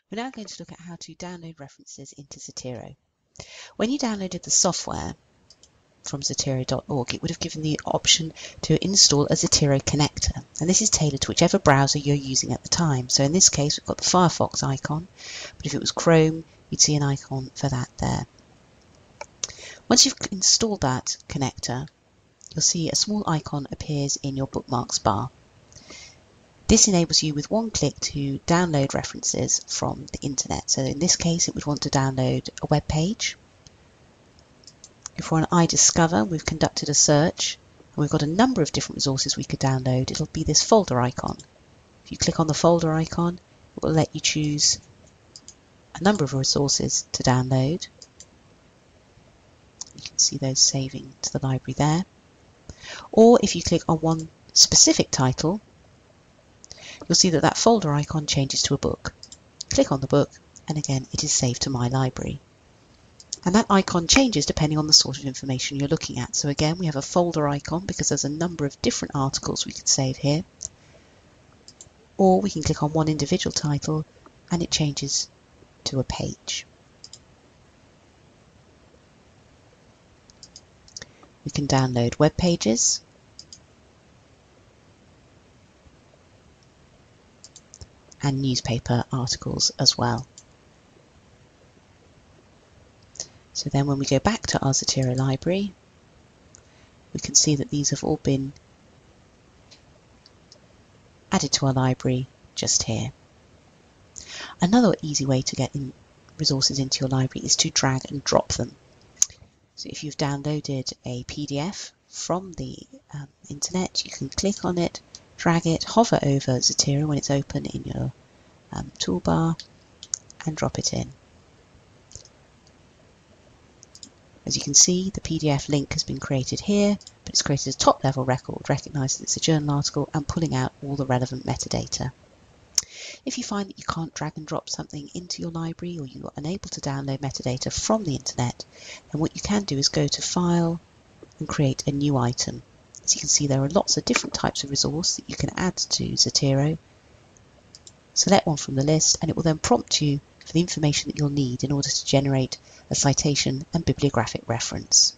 We're now going to look at how to download references into Zotero. When you downloaded the software from Zotero.org, it would have given the option to install a Zotero connector, and this is tailored to whichever browser you're using at the time. So in this case, we've got the Firefox icon, but if it was Chrome, you'd see an icon for that there. Once you've installed that connector, you'll see a small icon appears in your bookmarks bar. This enables you with one click to download references from the internet. So in this case, it would want to download a web page. If we're on iDiscover, we've conducted a search and we've got a number of different resources we could download. It'll be this folder icon. If you click on the folder icon, it will let you choose a number of resources to download. You can see those saving to the library there. Or if you click on one specific title, you'll see that that folder icon changes to a book. Click on the book and again it is saved to my library. And that icon changes depending on the sort of information you're looking at. So again, we have a folder icon because there's a number of different articles we could save here. Or we can click on one individual title and it changes to a page. We can download Webpages. And newspaper articles as well. So then when we go back to our Zotero library, we can see that these have all been added to our library just here. Another easy way to get resources into your library is to drag and drop them. So if you've downloaded a PDF from the internet, you can click on it, drag it, hover over Zotero when it's open in your toolbar and drop it in. As you can see, the PDF link has been created here, but it's created a top-level record, recognising it's a journal article and pulling out all the relevant metadata. If you find that you can't drag and drop something into your library or you are unable to download metadata from the internet, then what you can do is go to File and create a new item. As you can see, there are lots of different types of resource that you can add to Zotero. Select one from the list and it will then prompt you for the information that you'll need in order to generate a citation and bibliographic reference.